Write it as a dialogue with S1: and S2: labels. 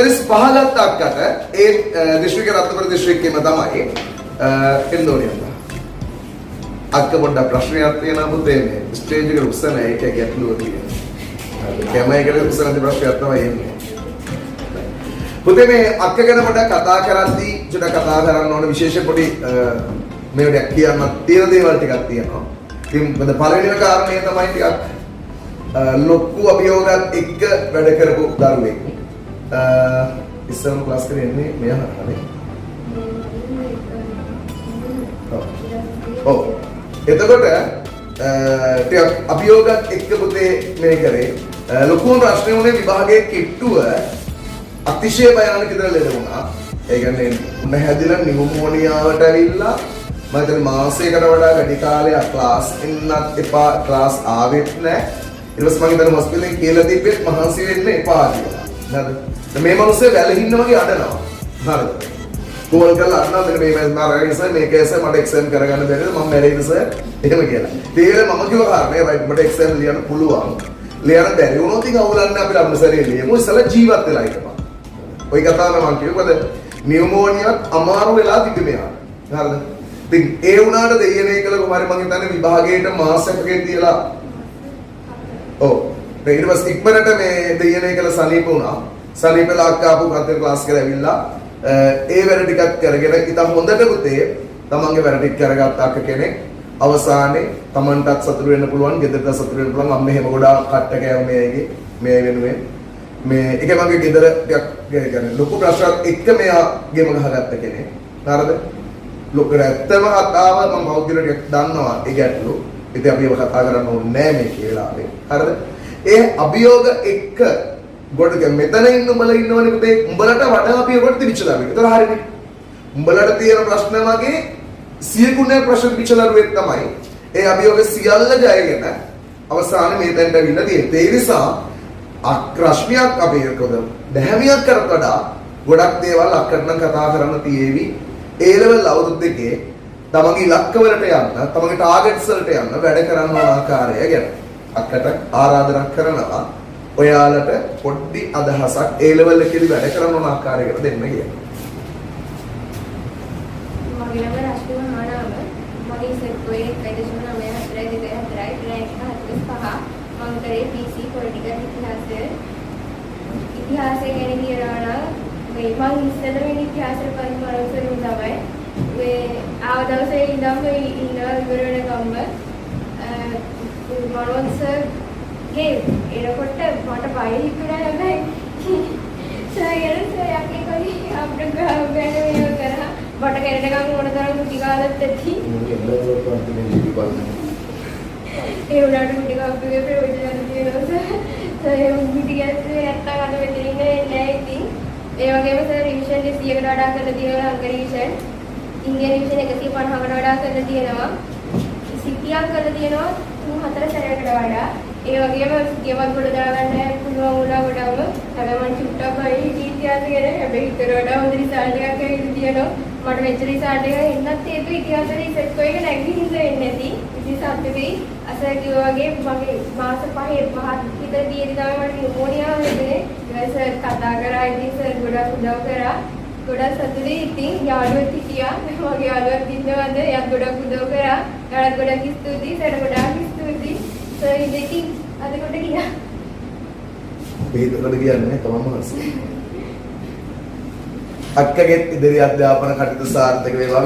S1: 45 ගත්තකට ඒ දිස්ත්‍රික්ක රත්නපුර දිස්ත්‍රික්කෙම තමයි එන්නෝනියම. අක්ක පොඩ්ඩක් ප්‍රශ්නයක් තියෙනවා පුතේ මේ ස්ටේජ් එකට උස්සන එක ගැටලුව තියෙනවා. කැමරාවකට උස්සන ප්‍රශ්නයක් තමයි එන්නේ. පුතේ මේ අක්ක ගැන පොඩ්ඩක් කතා කරද්දී චුට්ටක් කතා කරන්න ඕන විශේෂ පොඩි මේ වැඩක් කියන්න තියෙන දේවල් ටිකක් තියෙනවා. ඉතින් පළවෙනිම කාරණේ තමයි ටිකක් ලොකු අභියෝගات එක්ක වැඩ කරපු දරුවෙක්. ඉස්සරම ක්ලාස් කරේ ඉන්නේ මෙයා හරහානේ. ඔව්. එතකොට ටිකක් අභියෝගات එක්ක පුතේ මේ කරේ ලොකුම ප්‍රශ්නේ උනේ විභාගයේ කිට්ටුව අතිශය භයානක විදිහට ලෙඩ වුණා. ඒ කියන්නේ උණ හැදිලා නියුමෝනියාවට ඇවිල්ලා මම හිතන්නේ මාසයකට වඩා වැඩි කාලයක් ක්ලාස් එන්නත් එපා ක්ලාස් ආවෙත් නැහැ. ඊට පස්සේ මම හිතන්නේ හොස්පිටල් එකේ කියලා තිබ්බෙත් මහන්සි වෙන්න එපා කියලා. හරිද? මේ මිනිස්සේ වැලහින්න වගේ අඬනවා. හරිද? කෝල් කරලා අඬනවා මෙන්න මේ මාරගෙන සර් මේක සර් මට එක්සෑම් කරගන්න බැරිද මම මැරෙයිද සර් එහෙම කියලා. ඒ වෙලාවේ මම කිව්ව කාරණේ රයිට් මට එක්සෑම් ලියන්න පුළුවන්. ලියන්න බැරි වුණොත් ඉතින් අවුලන්නේ අපිට අම්මසරේ ලියමු ඉස්සලා ජීවත් වෙලා ඉන්න. ඔය කතාව මම කිව්වද නියුමෝනියක් අමාරු වෙලා තිබෙ මෙයා. හරිද? ඉතින් ඒ වුණාට දෙයනේ කළ කුමාරි මම හිතන්නේ විභාගයට මාසයකගේ තියලා ඔව් ඊට පස්සේ ඉක්මනට මේ දෙයනේ කළ සනීප වුණා. සනීපලා අක්කාපු කතර ක්ලාස් කරලා ඇවිල්ලා ඒ වැඩ ටිකක් කරගෙන ඉතින් හොඳට පුතේ තමන්ගේ වැඩ ටික කරගත්ත අක්ක කෙනෙක් අවසානයේ තමන්ටත් සතුටු වෙන්න පුළුවන් ගෙදරට සතුටු වෙන්න පුළුවන් අම්ම එහෙම ගොඩාක් කට්ට කෑව මේ වෙනුවෙන් මේ එක මගේ ගෙදර ටිකක් කියන්නේ ලොකු ප්‍රශ්නයක් එක්ක මෙයා ගෙම ගහගත්ත කෙනෙක්. හරිද? ලොකු ඇත්තම කතාව මම පෞද්ගලිකව දන්නවා ඒ ගැටලු. ඉතින් අපි ඒක කතා කරන්න ඕනේ නෑ මේ කියලාවේ. හරිද? ඒ අභියෝග එක්ක ගොඩක මෙතන ඉන්න උඹලා ඉන්නවනේ පුතේ උඹලට වඩා අභියෝග තිබිච්ච දාන්නේ. ඒතර හරිනේ. උඹලට තියෙන ප්‍රශ්න වගේ 100 ගුණයක් ප්‍රශ්න තිබිච්ච දරුවෙක් තමයි. ඒ අභියෝග සියල්ල ජයගෙන අවසානයේ මේ තැනට අවිල්ලා තියෙන්නේ. ඒ නිසා අක්‍රශ්මියක් අපේ කොද දැහැමියක් කරත් වඩා ගොඩක් දේවල් අක්කට නම් කතා කරන්න තියෙවි. ඒ ලෙවල් අවුරුදු දෙකේ තමන්ගේ ඉලක්ක වලට යන්න, තමන්ගේ ටාගට්ස් වලට යන්න වැඩ කරන්න ඕන ආකාරය ගැන අක්කට ආරාධනා කරනවා. ඔයාලට පොඩ්ඩි අදහසක් ඒ ලෙවල් එකේදී වැඩ කරන්න ඕන ආකාරයකට දෙන්න කියලා.
S2: මගේ නම රශ්මිව මහානාම. මගේ සෙට්වේ 1.9 මම කරේ PC පොලිටිකල් ඉතිහාසය ගැන කියනවා නම් මේ මම ඉස්සෙල්ලාම ඉතිහාසය පරිමාණවලින් තමයි මේ ආව දවසේ ඉඳන් මේ ඉන්නවා ඉවර වෙනකම්ම මනෝජ් සර්ගේ එනකොට මට බය හිතුණා හැබැයි සයරේ යකේ කොයි අපිට ගාව බැලුවේ මේක කරා මට කැරෙනකම් මොන තරම් කුටි කාලෙත් ඇති ඒ උඩට කුටි කාපුවේ ප්‍රයෝජන තියෙනවා සර් කුටි ගැස්සේ නැත්තම් අද මෙතන ඉන්නේ නැහැ ඉතින් ඒ වගේම සර් රිවිෂන් 100කට වඩා කරලා තියෙනවා අංක රිවිෂන් ඉන්දියන් රිවිෂන් 150කට වඩා කරලා තියෙනවා සිටියක් කරලා තියෙනවා 3-4 සැරයකට වඩා ඒ වගේම සිටියවත් ගොඩ දාගන්න පුළුවන් වුණා ගොඩම හැබැයි මම චුට්ටක් බයි ඉතිහාසය ගැන හැබැයි හිතට වඩා හොඳ රිසල්ට් එකක් ඇවිල්ලා තියෙනවා මට මෙච්ච රිසල්ට් එක එන්නත් හේතුව ඉතිහාසයේ රිසර්ච් කොයික නැගිටින්න වෙන්නේ නැති ඉතින් සම්පතේ අසර කිව්වා වගේ මගේ මාස 5 විතර දීලා තමයි මට නියුමෝනියාව වෙන්නේ ඊට සර් කතා කරා ඉතින් සර් ගොඩක් උදව් කරා ගොඩක් සතුටුයි ඉතින් යාළුවෙක් හිටියා මගේ යාළුවෙක් ඉන්නවද එයාත් ගොඩක් උදව් කරා එයාට ගොඩක් ස්තුතියි සර් ගොඩක් ස්තුතියි සර් ඉතින් අද කොට ගියා
S1: බෙහෙතකට කියන්නේ තමන්ම හස්සේ අක්කගෙත් ඉදිරි අධ්‍යාපන කටයුතු සාර්ථක වේවා